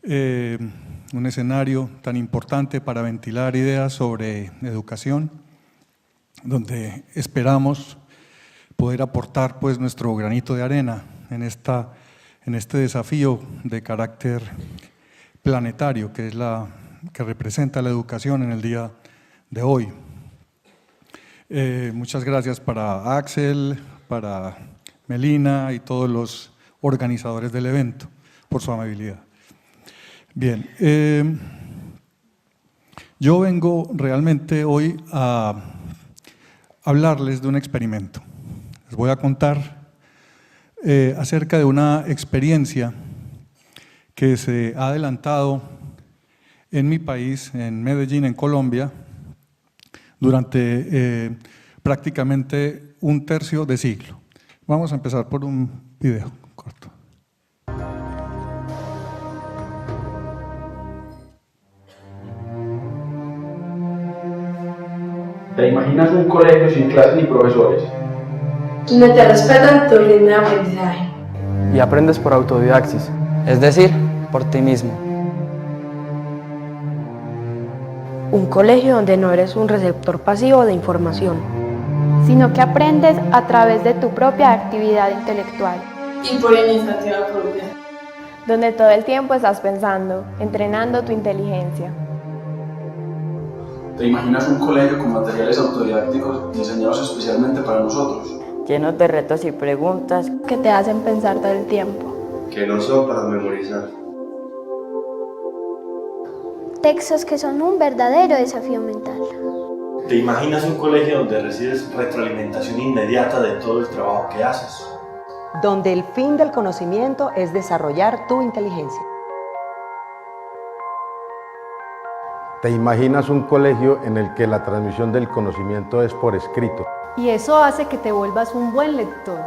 un escenario tan importante para ventilar ideas sobre educación, donde esperamos poder aportar pues nuestro granito de arena en este desafío de carácter planetario que representa la educación en el día de hoy. Muchas gracias para Axel, para Melina y todos los organizadores del evento por su amabilidad. Bien, yo vengo realmente hoy a hablarles de un experimento. Les voy a contar acerca de una experiencia que se ha adelantado en mi país, en Medellín, en Colombia, durante prácticamente un tercio de siglo. Vamos a empezar por un video corto. ¿Te imaginas un colegio sin clases ni profesores? Donde te respetan tu ritmo de aprendizaje. Y aprendes por autodidaxis, es decir, por ti mismo. Un colegio donde no eres un receptor pasivo de información, sino que aprendes a través de tu propia actividad intelectual. Y por iniciativa propia. Donde todo el tiempo estás pensando, entrenando tu inteligencia. ¿Te imaginas un colegio con materiales autodidácticos diseñados especialmente para nosotros? Llenos de retos y preguntas que te hacen pensar todo el tiempo. Que no son para memorizar. Textos que son un verdadero desafío mental. ¿Te imaginas un colegio donde recibes retroalimentación inmediata de todo el trabajo que haces? Donde el fin del conocimiento es desarrollar tu inteligencia. ¿Te imaginas un colegio en el que la transmisión del conocimiento es por escrito? Y eso hace que te vuelvas un buen lector.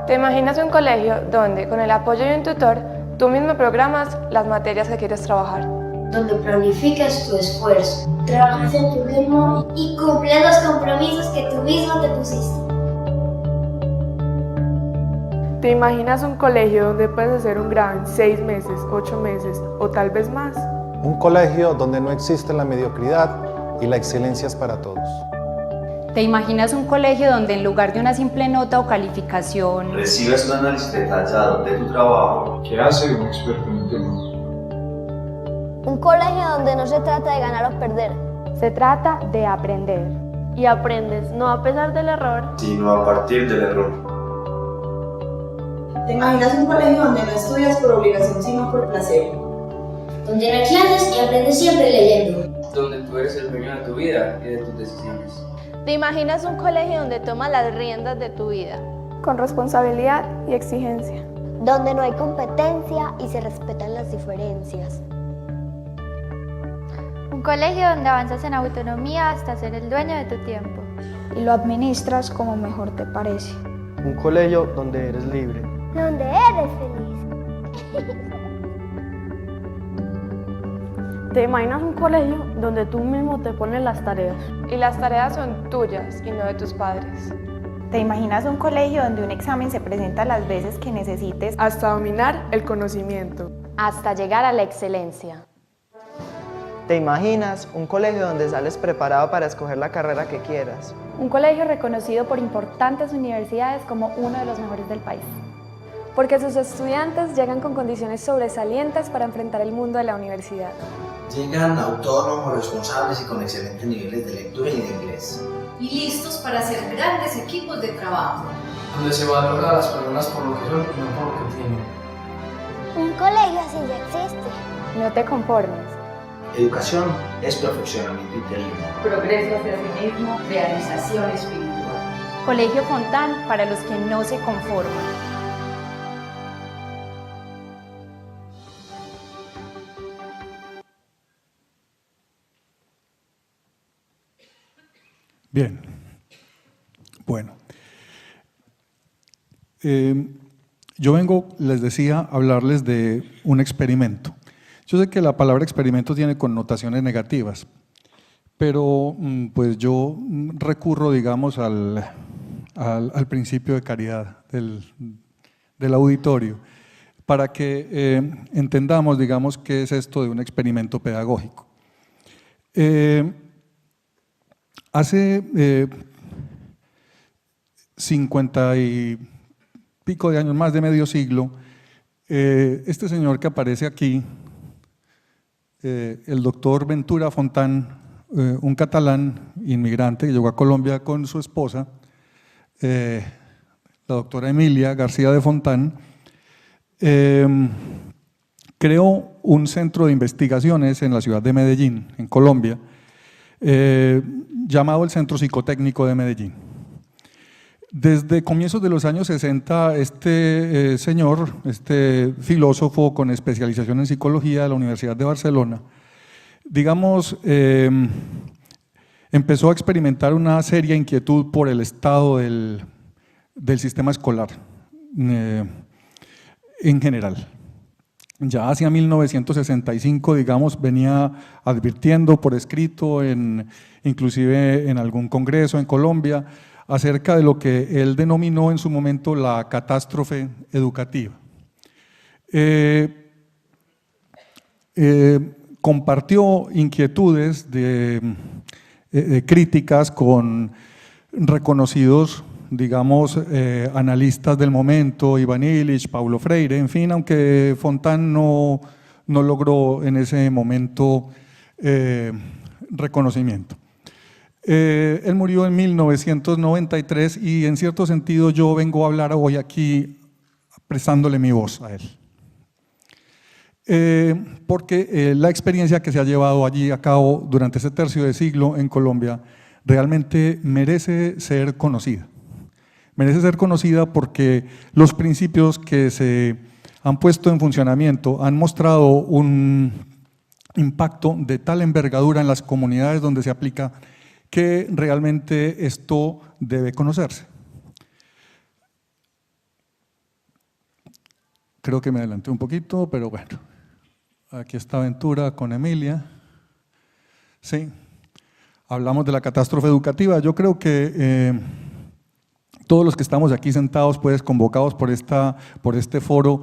¿Te imaginas un colegio donde, con el apoyo de un tutor, tú mismo programas las materias que quieres trabajar? Donde planificas tu esfuerzo, trabajas en tu ritmo y cumples los compromisos que tú mismo te pusiste. ¿Te imaginas un colegio donde puedes hacer un grado en 6 meses, 8 meses o tal vez más? Un colegio donde no existe la mediocridad y la excelencia es para todos. ¿Te imaginas un colegio donde en lugar de una simple nota o calificación recibes un análisis detallado de tu trabajo que hace un experto en el tema? Un colegio donde no se trata de ganar o perder. Se trata de aprender. Y aprendes no a pesar del error, sino a partir del error. ¿Te imaginas un colegio donde no estudias por obligación sino por placer? Donde no hay clases y aprendes siempre leyendo. Donde tú eres el dueño de tu vida y de tus decisiones. ¿te imaginas un colegio donde tomas las riendas de tu vida? Con responsabilidad y exigencia. Donde no hay competencia y se respetan las diferencias. Un colegio donde avanzas en autonomía hasta ser el dueño de tu tiempo. Y lo administras como mejor te parece. Un colegio donde eres libre. Donde eres feliz. ¿Te imaginas un colegio donde tú mismo te pones las tareas? Y las tareas son tuyas y no de tus padres. ¿Te imaginas un colegio donde un examen se presenta las veces que necesites hasta dominar el conocimiento? Hasta llegar a la excelencia. ¿Te imaginas un colegio donde sales preparado para escoger la carrera que quieras? Un colegio reconocido por importantes universidades como uno de los mejores del país. Porque sus estudiantes llegan con condiciones sobresalientes para enfrentar el mundo de la universidad. Llegan autónomos, responsables y con excelentes niveles de lectura y de inglés. Y listos para hacer grandes equipos de trabajo. Donde se valora a las personas por lo que son y no por lo que tienen. Un colegio así ya existe. No te conformes. Educación es perfeccionamiento interior. Progreso hacia sí mismo, realización espiritual. Colegio Fontán para los que no se conforman. Bien, bueno, yo vengo, les decía, a hablarles de un experimento. Yo sé que la palabra experimento tiene connotaciones negativas, pero pues yo recurro, digamos, al principio de caridad del auditorio para que entendamos, digamos, qué es esto de un experimento pedagógico. Hace 50 y pico de años, más de medio siglo, este señor que aparece aquí, el doctor Ventura Fontán, un catalán inmigrante que llegó a Colombia con su esposa, la doctora Emilia García de Fontán, creó un centro de investigaciones en la ciudad de Medellín, en Colombia, llamado el Centro Psicotécnico de Medellín. Desde comienzos de los años 60, este señor, este filósofo con especialización en psicología de la Universidad de Barcelona, digamos, empezó a experimentar una seria inquietud por el estado del sistema escolar en general. Ya hacia 1965, digamos, venía advirtiendo por escrito, inclusive en algún congreso en Colombia, acerca de lo que él denominó en su momento la catástrofe educativa. Compartió inquietudes de críticas con reconocidos, digamos, analistas del momento, Iván Illich, Paulo Freire, en fin, aunque Fontán no logró en ese momento reconocimiento. Él murió en 1993 y en cierto sentido yo vengo a hablar hoy aquí prestándole mi voz a él. Porque la experiencia que se ha llevado allí a cabo durante ese tercio de siglo en Colombia realmente merece ser conocida. Merece ser conocida porque los principios que se han puesto en funcionamiento han mostrado un impacto de tal envergadura en las comunidades donde se aplica que realmente esto debe conocerse. Creo que me adelanté un poquito, pero bueno, aquí está Ventura con Emilia. Sí, hablamos de la catástrofe educativa. Yo creo que todos los que estamos aquí sentados, pues convocados por este foro,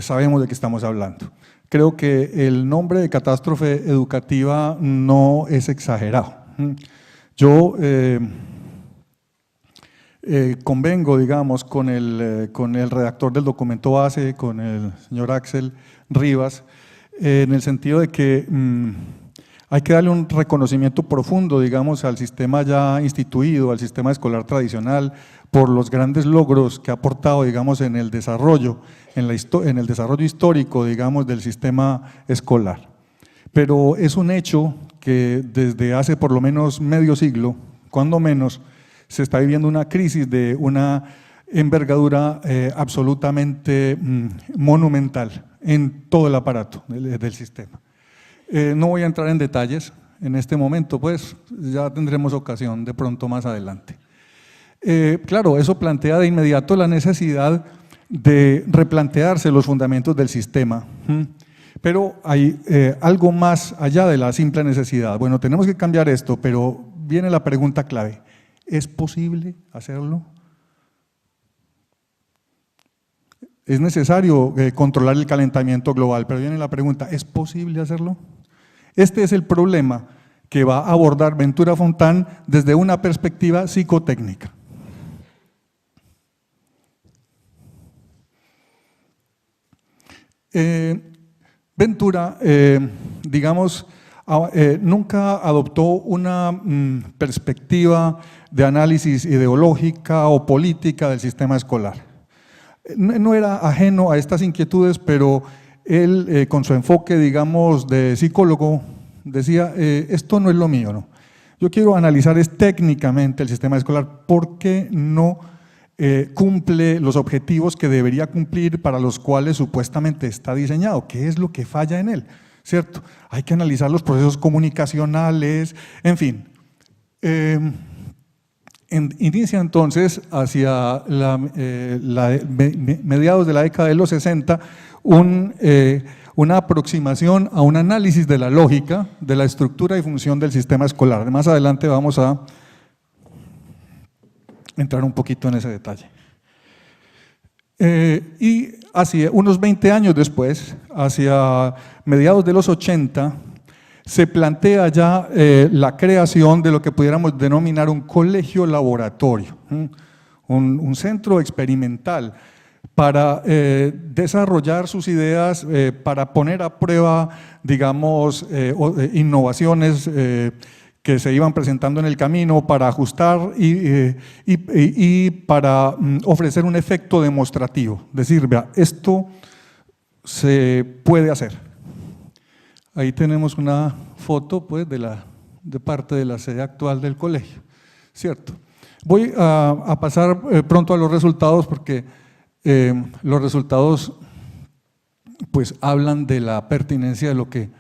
sabemos de qué estamos hablando. Creo que el nombre de catástrofe educativa no es exagerado. Yo convengo, digamos, con el redactor del documento base, con el señor Axel Rivas, en el sentido de que hay que darle un reconocimiento profundo, digamos, al sistema ya instituido, al sistema escolar tradicional, por los grandes logros que ha aportado, digamos, en el desarrollo, en el desarrollo histórico, digamos, del sistema escolar. Pero es un hecho que desde hace por lo menos medio siglo, cuando menos, se está viviendo una crisis de una envergadura absolutamente monumental en todo el aparato del sistema. No voy a entrar en detalles en este momento, pues ya tendremos ocasión de pronto más adelante. Claro, eso plantea de inmediato la necesidad de replantearse los fundamentos del sistema. Pero hay algo más allá de la simple necesidad. Bueno, tenemos que cambiar esto, pero viene la pregunta clave. ¿Es posible hacerlo? Es necesario controlar el calentamiento global, pero viene la pregunta, ¿es posible hacerlo? Este es el problema que va a abordar Ventura Fontán desde una perspectiva psicotécnica. Ventura, digamos, nunca adoptó una perspectiva de análisis ideológica o política del sistema escolar. No era ajeno a estas inquietudes, pero él, con su enfoque, digamos, de psicólogo, decía, esto no es lo mío, ¿no? Yo quiero analizar técnicamente el sistema escolar, ¿por qué no cumple los objetivos que debería cumplir para los cuales supuestamente está diseñado? ¿Qué es lo que falla en él? ¿Cierto? Hay que analizar los procesos comunicacionales, en fin. Inicia entonces hacia mediados de la década de los 60 una aproximación a un análisis de la lógica, de la estructura y función del sistema escolar. Más adelante vamos a entrar un poquito en ese detalle. Y hacia unos 20 años después, hacia mediados de los 80, se plantea ya la creación de lo que pudiéramos denominar un colegio laboratorio, un centro experimental para desarrollar sus ideas, para poner a prueba, digamos, innovaciones que se iban presentando en el camino, para ajustar y para ofrecer un efecto demostrativo. Decir, vea, esto se puede hacer. Ahí tenemos una foto pues, de parte de la sede actual del colegio, ¿cierto? Voy a pasar pronto a los resultados porque los resultados pues, hablan de la pertinencia de lo que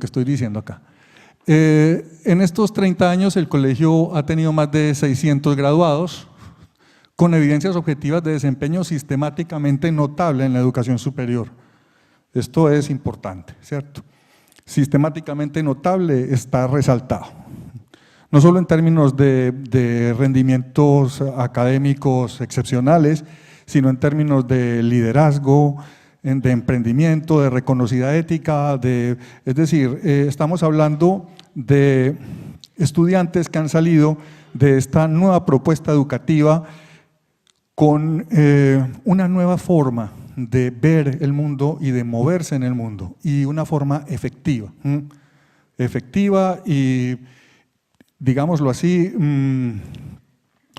estoy diciendo acá. En estos 30 años el colegio ha tenido más de 600 graduados con evidencias objetivas de desempeño sistemáticamente notable en la educación superior. Esto es importante, ¿cierto? Sistemáticamente notable está resaltado. No solo en términos de rendimientos académicos excepcionales, sino en términos de liderazgo, de emprendimiento, de reconocida ética, es decir, estamos hablando de estudiantes que han salido de esta nueva propuesta educativa con una nueva forma de ver el mundo y de moverse en el mundo, y una forma efectiva, efectiva y, digámoslo así,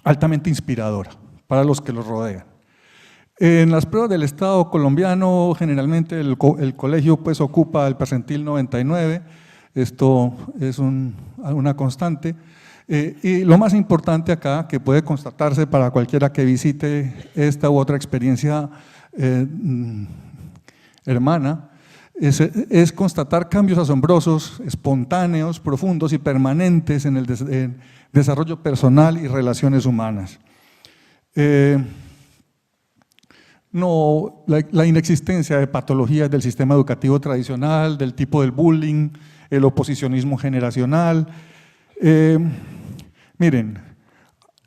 altamente inspiradora para los que los rodean. En las pruebas del Estado colombiano, generalmente el colegio pues, ocupa el percentil 99, esto es una constante. Y lo más importante acá, que puede constatarse para cualquiera que visite esta u otra experiencia hermana, es constatar cambios asombrosos, espontáneos, profundos y permanentes en el desarrollo personal y relaciones humanas. No, la inexistencia de patologías del sistema educativo tradicional, del tipo del bullying, el oposicionismo generacional. Miren,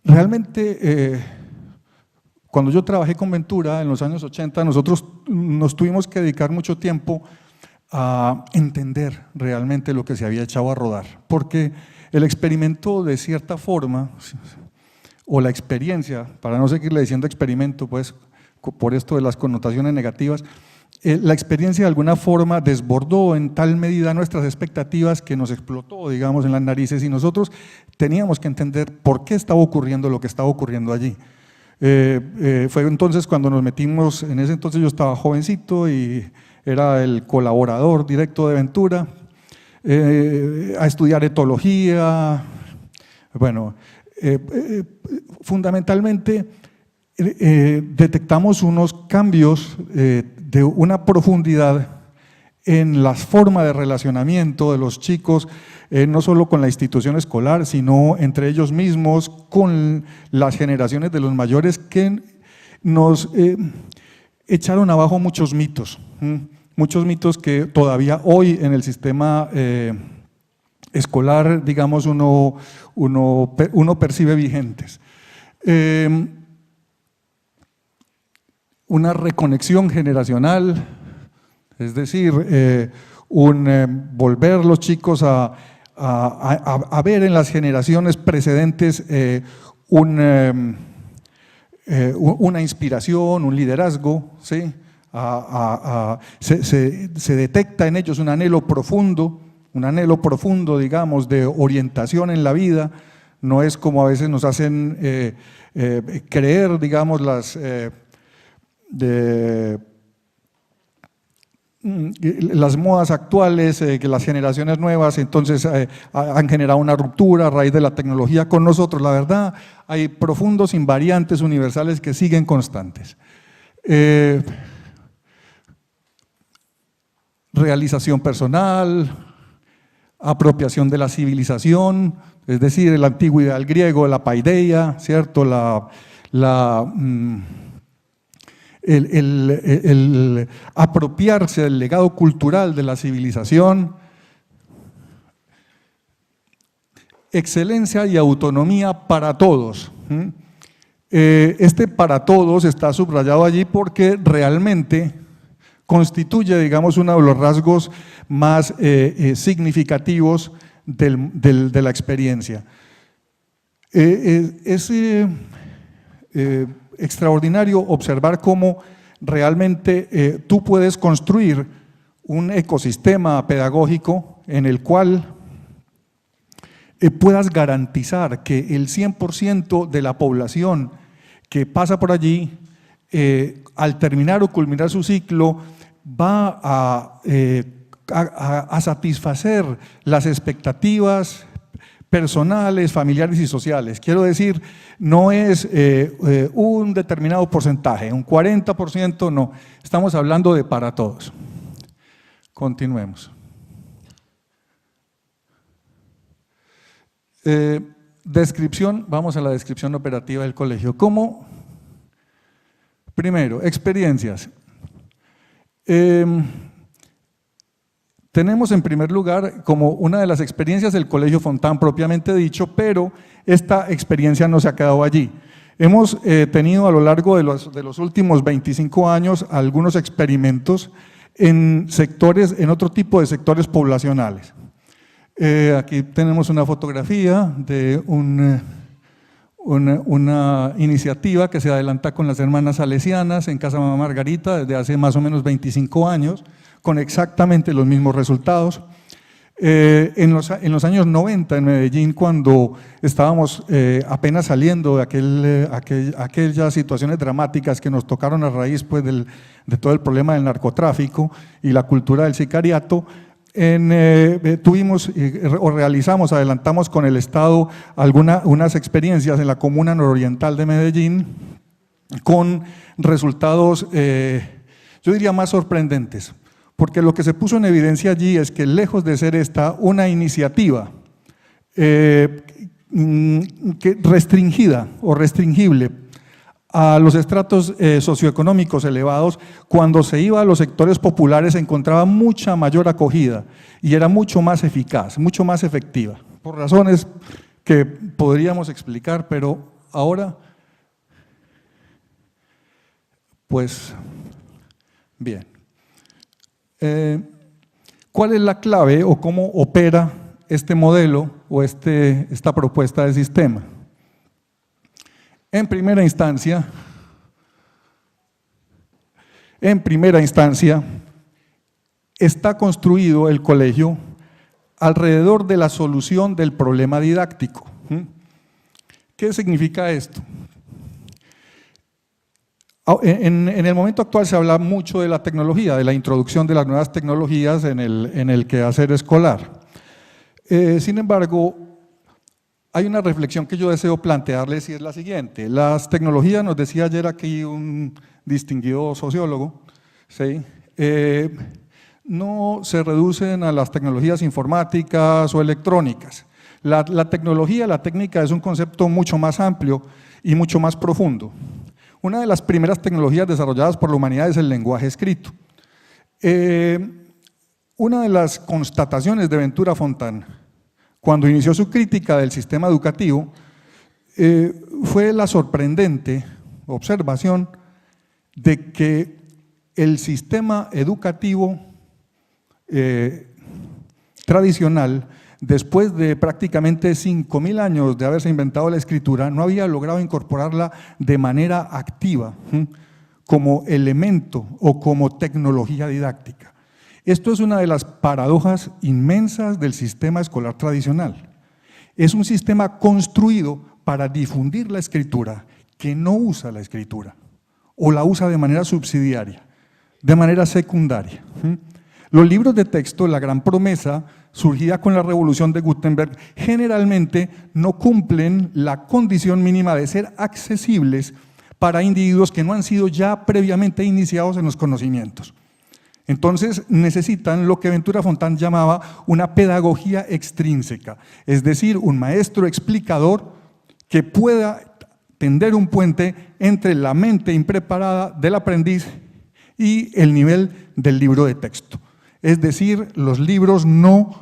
realmente cuando yo trabajé con Ventura en los años 80, nosotros nos tuvimos que dedicar mucho tiempo a entender realmente lo que se había echado a rodar, porque el experimento de cierta forma, o la experiencia, para no seguirle diciendo experimento, pues por esto de las connotaciones negativas, la experiencia de alguna forma desbordó en tal medida nuestras expectativas que nos explotó, digamos, en las narices, y nosotros teníamos que entender por qué estaba ocurriendo lo que estaba ocurriendo allí. Fue entonces cuando nos metimos, en ese entonces yo estaba jovencito y era el colaborador directo de Ventura, a estudiar etología. Bueno, fundamentalmente detectamos unos cambios de una profundidad en la forma de relacionamiento de los chicos, no solo con la institución escolar, sino entre ellos mismos, con las generaciones de los mayores, que nos echaron abajo muchos mitos que todavía hoy en el sistema escolar, digamos, uno percibe vigentes. Una reconexión generacional, es decir, volver los chicos a ver en las generaciones precedentes una inspiración, un liderazgo, ¿sí? Se detecta en ellos un anhelo profundo, digamos, de orientación en la vida. No es como a veces nos hacen creer, digamos, las modas actuales, que las generaciones nuevas entonces han generado una ruptura a raíz de la tecnología con nosotros. La verdad, hay profundos invariantes universales que siguen constantes. Realización personal, apropiación de la civilización, es decir, la antigüedad del griego, la paideia, ¿cierto? El apropiarse del legado cultural de la civilización, excelencia y autonomía para todos. Este para todos está subrayado allí porque realmente constituye, digamos, uno de los rasgos más significativos de la experiencia. Es extraordinario observar cómo realmente tú puedes construir un ecosistema pedagógico en el cual puedas garantizar que el 100% de la población que pasa por allí, al terminar o culminar su ciclo, va a satisfacer las expectativas personales, familiares y sociales. Quiero decir, no es un determinado porcentaje, un 40%, no. Estamos hablando de para todos. Continuemos. Descripción, vamos a la descripción operativa del colegio. ¿Cómo? Primero, experiencias. Tenemos en primer lugar como una de las experiencias el Colegio Fontán propiamente dicho, pero esta experiencia no se ha quedado allí. Hemos tenido a lo largo de los últimos 25 años algunos experimentos en sectores, en otro tipo de sectores poblacionales. Aquí tenemos una fotografía de una iniciativa que se adelanta con las hermanas salesianas en Casa Mamá Margarita desde hace más o menos 25 años, con exactamente los mismos resultados. En los años 90 en Medellín, cuando estábamos apenas saliendo de aquellas situaciones dramáticas que nos tocaron a raíz pues, de todo el problema del narcotráfico y la cultura del sicariato, tuvimos o realizamos, adelantamos con el Estado unas experiencias en la comuna nororiental de Medellín con resultados, yo diría, más sorprendentes, porque lo que se puso en evidencia allí es que lejos de ser esta una iniciativa restringida o restringible a los estratos socioeconómicos elevados, cuando se iba a los sectores populares se encontraba mucha mayor acogida y era mucho más eficaz, mucho más efectiva, por razones que podríamos explicar, pero ahora, pues, bien. ¿Cuál es la clave o cómo opera este modelo o esta propuesta de sistema? En primera instancia, está construido el colegio alrededor de la solución del problema didáctico. ¿Qué significa esto? En el momento actual se habla mucho de la tecnología, de la introducción de las nuevas tecnologías en el quehacer escolar. Sin embargo, hay una reflexión que yo deseo plantearles y es la siguiente. Las tecnologías, nos decía ayer aquí un distinguido sociólogo, ¿sí? No se reducen a las tecnologías informáticas o electrónicas. La tecnología, la técnica es un concepto mucho más amplio y mucho más profundo. Una de las primeras tecnologías desarrolladas por la humanidad es el lenguaje escrito. Una de las constataciones de Ventura Fontán, cuando inició su crítica del sistema educativo, fue la sorprendente observación de que el sistema educativo tradicional, después de prácticamente 5.000 años de haberse inventado la escritura, no había logrado incorporarla de manera activa como elemento o como tecnología didáctica. Esto es una de las paradojas inmensas del sistema escolar tradicional. Es un sistema construido para difundir la escritura que no usa la escritura o la usa de manera subsidiaria, de manera secundaria. Los libros de texto, la gran promesa surgida con la revolución de Gutenberg, generalmente no cumplen la condición mínima de ser accesibles para individuos que no han sido ya previamente iniciados en los conocimientos. Entonces necesitan lo que Ventura Fontán llamaba una pedagogía extrínseca, es decir, un maestro explicador que pueda tender un puente entre la mente impreparada del aprendiz y el nivel del libro de texto. Es decir, los libros no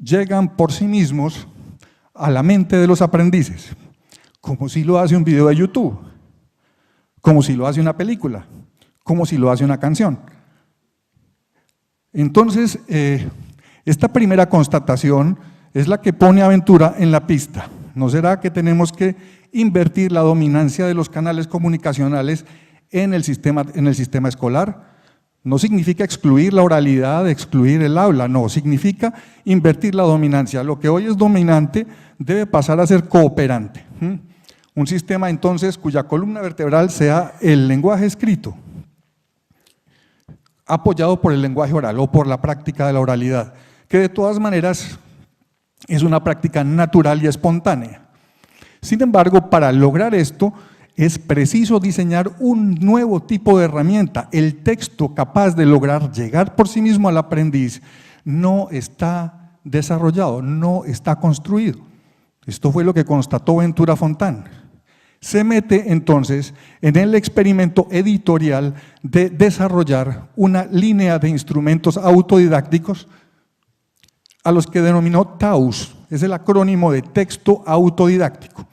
llegan por sí mismos a la mente de los aprendices. como si lo hace un video de YouTube, como si lo hace una película, como si lo hace una canción. Entonces, esta primera constatación es la que pone a Ventura en la pista. ¿No será que tenemos que invertir la dominancia de los canales comunicacionales en el sistema escolar? No significa excluir la oralidad, excluir el habla, no, significa invertir la dominancia. Lo que hoy es dominante debe pasar a ser cooperante. Un sistema entonces cuya columna vertebral sea el lenguaje escrito, apoyado por el lenguaje oral o por la práctica de la oralidad, que de todas maneras es una práctica natural y espontánea. Sin embargo, para lograr esto, es preciso diseñar un nuevo tipo de herramienta. El texto capaz de lograr llegar por sí mismo al aprendiz no está desarrollado, no está construido. Esto fue lo que constató Ventura Fontán. Se mete entonces en el experimento editorial de desarrollar una línea de instrumentos autodidácticos a los que denominó TAUS, es el acrónimo de texto autodidáctico.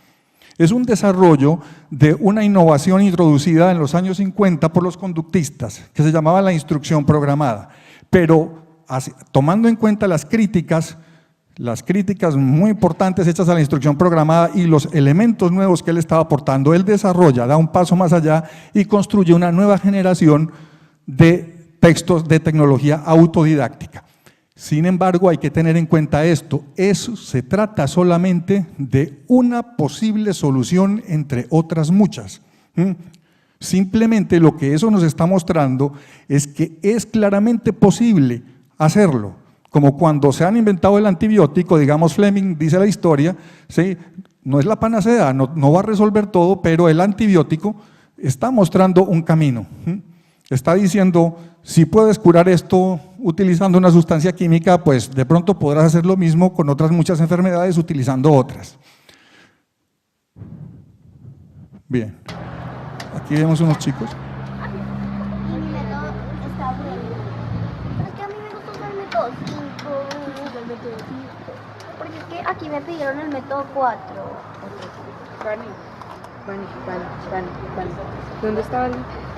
Es un desarrollo de una innovación introducida en los años 50 por los conductistas, que se llamaba la instrucción programada, pero tomando en cuenta las críticas muy importantes hechas a la instrucción programada y los elementos nuevos que él estaba aportando, él desarrolla, da un paso más allá y construye una nueva generación de textos de tecnología autodidáctica. Sin embargo, hay que tener en cuenta esto, eso se trata solamente de una posible solución entre otras muchas. Simplemente lo que eso nos está mostrando es que es claramente posible hacerlo, como cuando se han inventado el antibiótico, digamos Fleming dice la historia, ¿sí? No es la panacea, no va a resolver todo, pero el antibiótico está mostrando un camino. Está diciendo, si puedes curar esto utilizando una sustancia química, pues de pronto podrás hacer lo mismo con otras muchas enfermedades utilizando otras. Bien, aquí vemos unos chicos. Y mi método está bueno. Es que a mí me gusta usar el método 5. Porque es que aquí me pidieron el método 4. Vale. ¿Dónde estaba el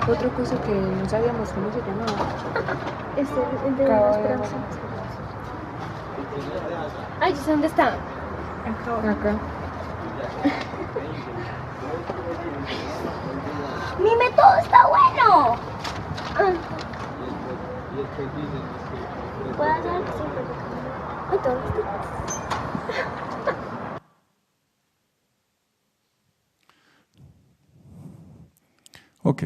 otro curso que no sabíamos cómo se llamaba? El de las pruebas. Ay, yo sé dónde está. Acá. ¡Mi método está bueno! ¿Puedo hacer algo siempre? Ay, todo Ok,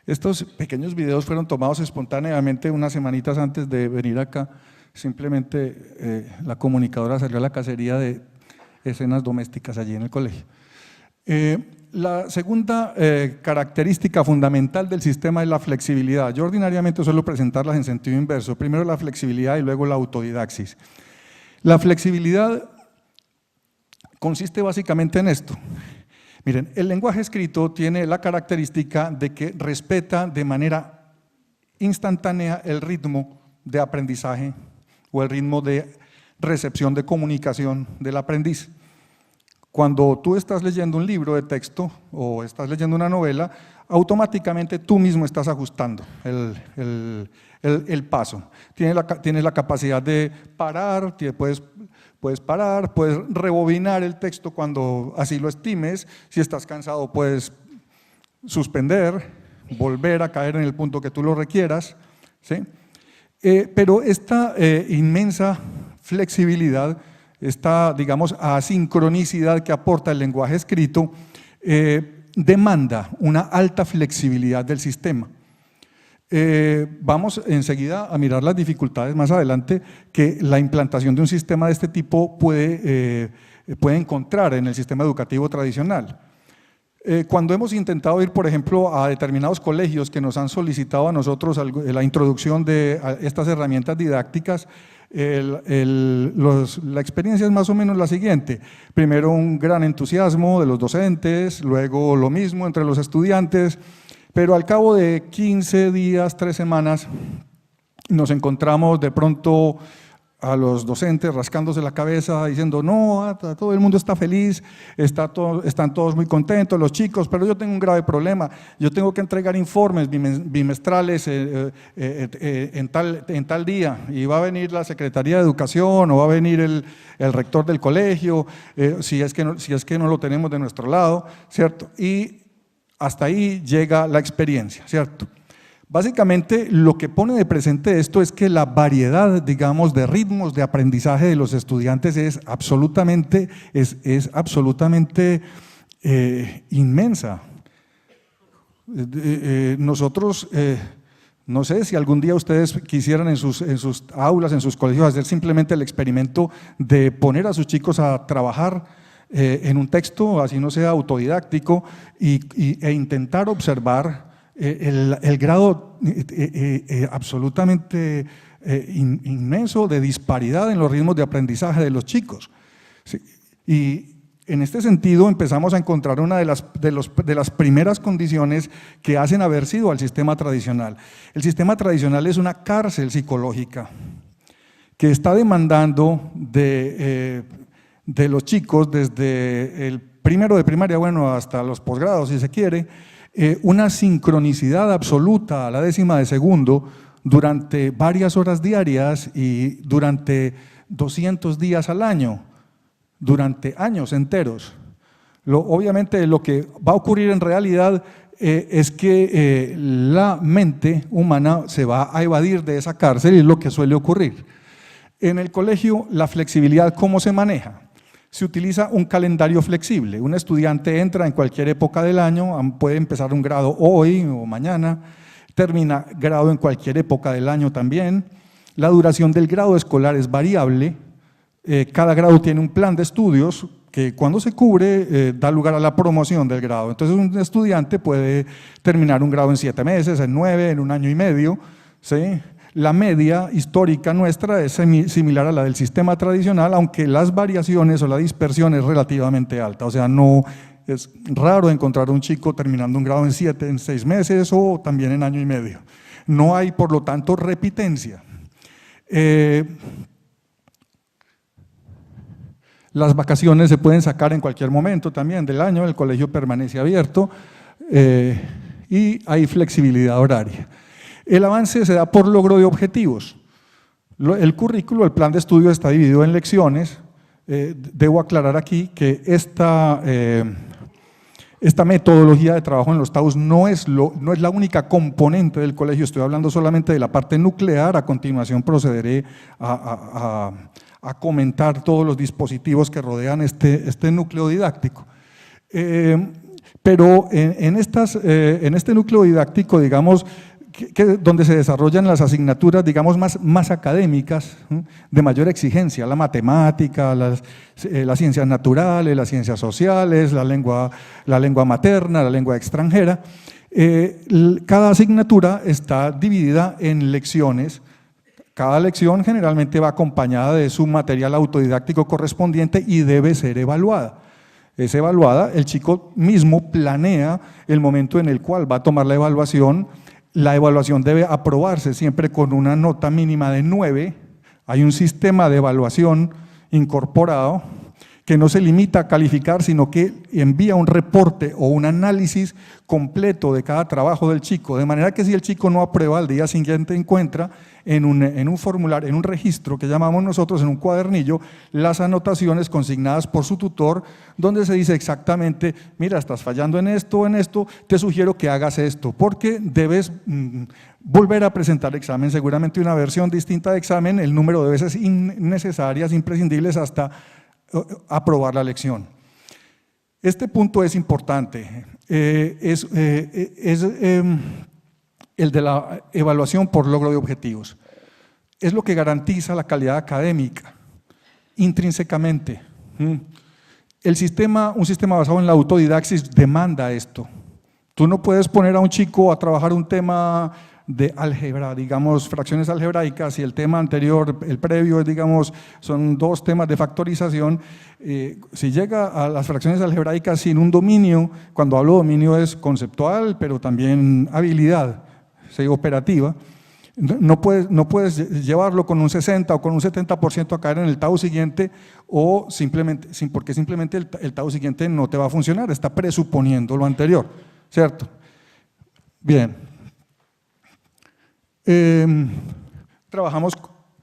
estos pequeños videos fueron tomados espontáneamente unas semanitas antes de venir acá. Simplemente la comunicadora salió a la cacería de escenas domésticas allí en el colegio. La segunda característica fundamental del sistema es la flexibilidad. Yo ordinariamente suelo presentarlas en sentido inverso, primero la flexibilidad y luego la autodidaxis. La flexibilidad consiste básicamente en esto. Miren, el lenguaje escrito tiene la característica de que respeta de manera instantánea el ritmo de aprendizaje o el ritmo de recepción de comunicación del aprendiz. Cuando tú estás leyendo un libro de texto o estás leyendo una novela, automáticamente tú mismo estás ajustando el paso. Tienes la capacidad de parar, puedes parar, puedes rebobinar el texto cuando así lo estimes. Si estás cansado puedes suspender, volver a caer en el punto que tú lo requieras, ¿sí? Pero esta inmensa flexibilidad, esta, digamos, asincronicidad que aporta el lenguaje escrito, demanda una alta flexibilidad del sistema. Vamos enseguida a mirar las dificultades más adelante que la implantación de un sistema de este tipo puede encontrar en el sistema educativo tradicional. Cuando hemos intentado ir, por ejemplo, a determinados colegios que nos han solicitado a nosotros la introducción de estas herramientas didácticas, la experiencia es más o menos la siguiente. Primero un gran entusiasmo de los docentes, luego lo mismo entre los estudiantes, pero al cabo de 15 días, 3 semanas, nos encontramos de pronto a los docentes rascándose la cabeza diciendo no, todo el mundo está feliz, están todos muy contentos los chicos, pero yo tengo un grave problema, yo tengo que entregar informes bimestrales en tal día y va a venir la Secretaría de Educación o va a venir el rector del colegio, si es que no lo tenemos de nuestro lado, ¿cierto? Y hasta ahí llega la experiencia, ¿cierto? Básicamente lo que pone de presente esto es que la variedad, digamos, de ritmos de aprendizaje de los estudiantes es absolutamente inmensa. Nosotros, no sé si algún día ustedes quisieran en sus aulas, en sus colegios, hacer simplemente el experimento de poner a sus chicos a trabajar en un texto, así no sea autodidáctico, e intentar observar el grado absolutamente inmenso de disparidad en los ritmos de aprendizaje de los chicos. Sí. Y en este sentido empezamos a encontrar una de las primeras condiciones que hacen aversivo al sistema tradicional. El sistema tradicional es una cárcel psicológica que está demandando de los chicos desde el primero de primaria, bueno, hasta los posgrados si se quiere, una sincronicidad absoluta a la décima de segundo durante varias horas diarias y durante 200 días al año, durante años enteros. Obviamente lo que va a ocurrir en realidad es que la mente humana se va a evadir de esa cárcel y es lo que suele ocurrir. En el colegio, la flexibilidad, ¿cómo se maneja? Se utiliza un calendario flexible. Un estudiante entra en cualquier época del año, puede empezar un grado hoy o mañana, termina grado en cualquier época del año también. La duración del grado escolar es variable, cada grado tiene un plan de estudios que cuando se cubre da lugar a la promoción del grado. Entonces un estudiante puede terminar un grado en 7 meses, en 9, en 1 año y medio, ¿sí? La media histórica nuestra es similar a la del sistema tradicional, aunque las variaciones o la dispersión es relativamente alta. O sea, no es raro encontrar un chico terminando un grado en 7, en 6 meses o también en 1 año y medio. No hay, por lo tanto, repitencia. Las vacaciones se pueden sacar en cualquier momento también del año, el colegio permanece abierto y hay flexibilidad horaria. El avance se da por logro de objetivos. El currículo, el plan de estudio está dividido en lecciones. Debo aclarar aquí que esta metodología de trabajo en los TAUs no es la única componente del colegio, estoy hablando solamente de la parte nuclear. A continuación procederé a comentar todos los dispositivos que rodean este núcleo didáctico. Pero en este núcleo didáctico, digamos, donde se desarrollan las asignaturas, digamos, más académicas, de mayor exigencia, la matemática, las ciencias naturales, las ciencias sociales, la lengua materna, la lengua extranjera. Cada asignatura está dividida en lecciones. Cada lección generalmente va acompañada de su material autodidáctico correspondiente y debe ser evaluada. Es evaluada, el chico mismo planea el momento en el cual va a tomar la evaluación. La evaluación debe aprobarse siempre con una nota mínima de 9. Hay un sistema de evaluación incorporado que no se limita a calificar, sino que envía un reporte o un análisis completo de cada trabajo del chico, de manera que si el chico no aprueba, al día siguiente encuentra en un formulario, en un registro que llamamos nosotros, en un cuadernillo, las anotaciones consignadas por su tutor, donde se dice exactamente, mira, estás fallando en esto, te sugiero que hagas esto, porque debes volver a presentar examen, seguramente una versión distinta de examen, el número de veces innecesarias, imprescindibles hasta aprobar la lección. Este punto es importante, es el de la evaluación por logro de objetivos. Es lo que garantiza la calidad académica, intrínsecamente. Un sistema basado en la autodidaxis demanda esto. Tú no puedes poner a un chico a trabajar un tema de álgebra, digamos, fracciones algebraicas, y el tema anterior, el previo, digamos, son 2 temas de factorización. Si llega a las fracciones algebraicas sin un dominio, cuando hablo de dominio es conceptual, pero también habilidad operativa, No puedes llevarlo con un 60 o con un 70% a caer en el TAU siguiente o porque simplemente el TAU siguiente no te va a funcionar, está presuponiendo lo anterior, ¿cierto? Bien. Trabajamos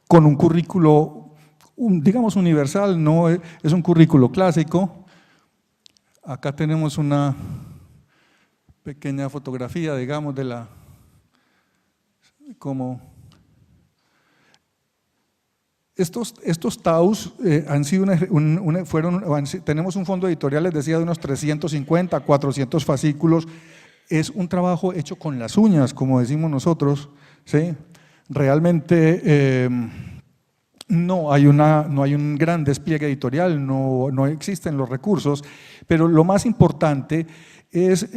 con un currículo, digamos, universal, no es un currículo clásico. Acá tenemos una pequeña fotografía, digamos, de la… como estos TAUs han sido tenemos un fondo editorial, les decía, de unos 350, 400 fascículos. Es un trabajo hecho con las uñas, como decimos nosotros, ¿sí? Realmente no hay un gran despliegue editorial, no existen los recursos, pero lo más importante es,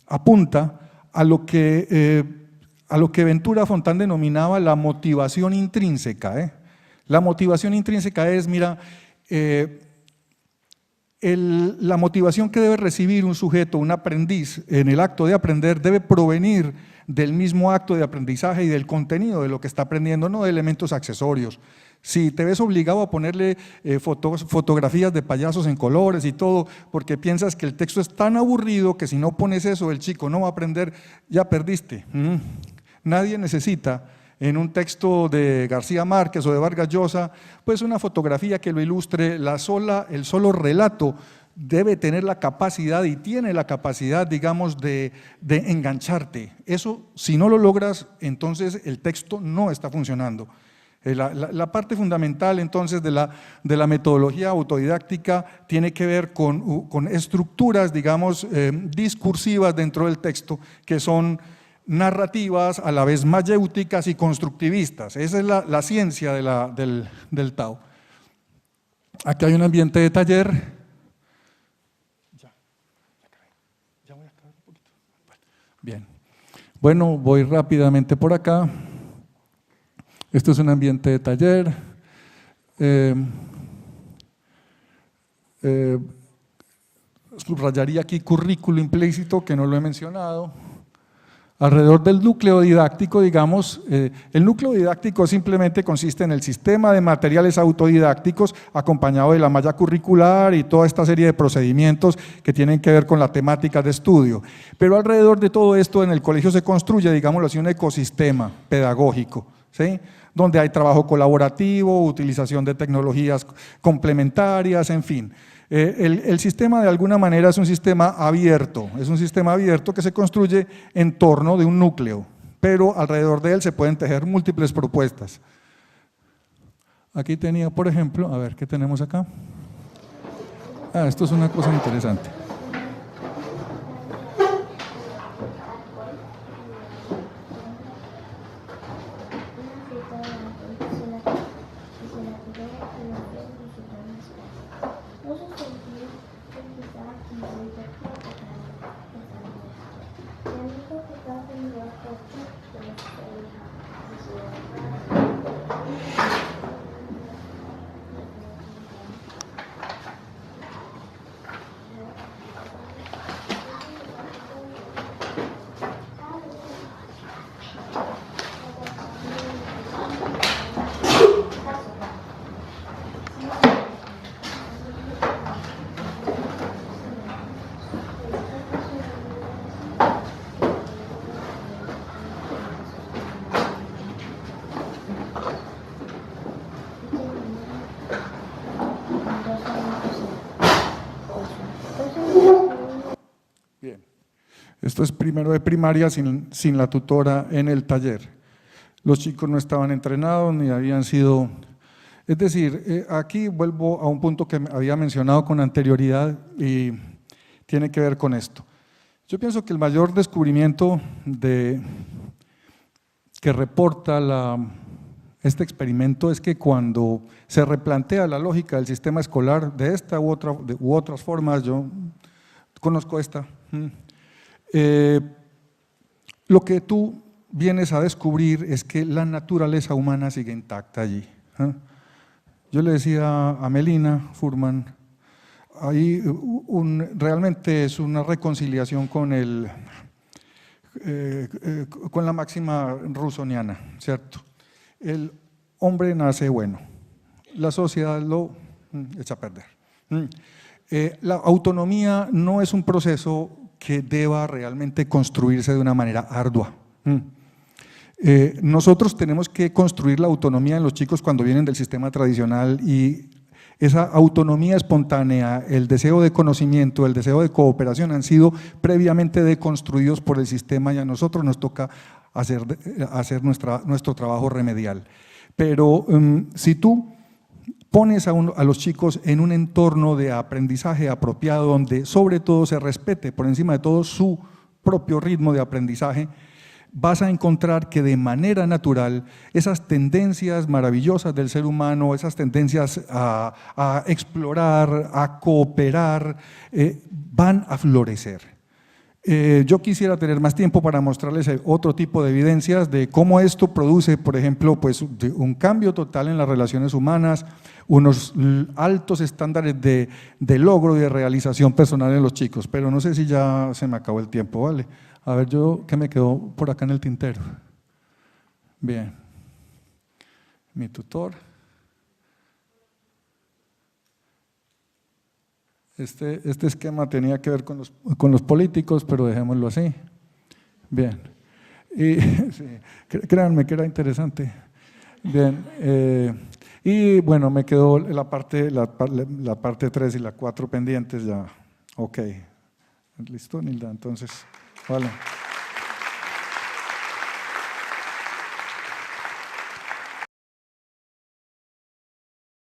apunta a lo que Ventura Fontán denominaba la motivación intrínseca. La motivación intrínseca es, mira, la motivación que debe recibir un sujeto, un aprendiz, en el acto de aprender debe provenir del mismo acto de aprendizaje y del contenido de lo que está aprendiendo, no de elementos accesorios. Si te ves obligado a ponerle fotografías de payasos en colores y todo, porque piensas que el texto es tan aburrido que si no pones eso el chico no va a aprender, ya perdiste. Nadie necesita en un texto de García Márquez o de Vargas Llosa pues una fotografía que lo ilustre, el solo relato debe tener la capacidad y tiene la capacidad, digamos, de engancharte. Eso, si no lo logras, entonces el texto no está funcionando. La parte fundamental entonces de la metodología autodidáctica tiene que ver con estructuras, digamos, discursivas dentro del texto, que son narrativas, a la vez mayéuticas y constructivistas. Esa es la ciencia del TAU. Aquí hay un ambiente de taller. Bien. Bueno, voy rápidamente por acá. Esto es un ambiente de taller. Subrayaría aquí currículo implícito, que no lo he mencionado. Alrededor del núcleo didáctico, digamos, el núcleo didáctico simplemente consiste en el sistema de materiales autodidácticos acompañado de la malla curricular y toda esta serie de procedimientos que tienen que ver con la temática de estudio. Pero alrededor de todo esto en el colegio se construye, digámoslo así, un ecosistema pedagógico, ¿sí? Donde hay trabajo colaborativo, utilización de tecnologías complementarias, en fin. El sistema de alguna manera es un sistema abierto que se construye en torno de un núcleo, pero alrededor de él se pueden tejer múltiples propuestas. Aquí tenía, por ejemplo, a ver, ¿qué tenemos acá? Esto es una cosa interesante. Esto es primero de primaria sin la tutora en el taller. Los chicos no estaban entrenados ni habían sido… Es decir, aquí vuelvo a un punto que había mencionado con anterioridad y tiene que ver con esto. Yo pienso que el mayor descubrimiento que reporta este experimento es que cuando se replantea la lógica del sistema escolar de esta u otras formas, yo conozco esta… lo que tú vienes a descubrir es que la naturaleza humana sigue intacta allí. Yo le decía a Melina Furman, ahí realmente es una reconciliación con con la máxima rusoniana, ¿cierto? El hombre nace bueno, la sociedad lo echa a perder. La autonomía no es un proceso que deba realmente construirse de una manera ardua. Nosotros tenemos que construir la autonomía en los chicos cuando vienen del sistema tradicional, y esa autonomía espontánea, el deseo de conocimiento, el deseo de cooperación han sido previamente deconstruidos por el sistema, y a nosotros nos toca hacer nuestro trabajo remedial. Pero si tú pones a los chicos en un entorno de aprendizaje apropiado, donde sobre todo se respete por encima de todo su propio ritmo de aprendizaje, vas a encontrar que de manera natural esas tendencias maravillosas del ser humano, esas tendencias a explorar, a cooperar, van a florecer. Yo quisiera tener más tiempo para mostrarles otro tipo de evidencias de cómo esto produce, por ejemplo, pues, un cambio total en las relaciones humanas, unos altos estándares de logro y de realización personal en los chicos, pero no sé si ya se me acabó el tiempo, ¿vale? A ver, ¿qué me quedó por acá en el tintero? Bien. Mi tutor. Este esquema tenía que ver con los políticos, pero dejémoslo así. Bien. Y sí, créanme que era interesante. Bien. Y bueno, me quedó la parte 3 y la 4 pendientes ya. Ok. ¿Listo, Nilda? Entonces… Vale.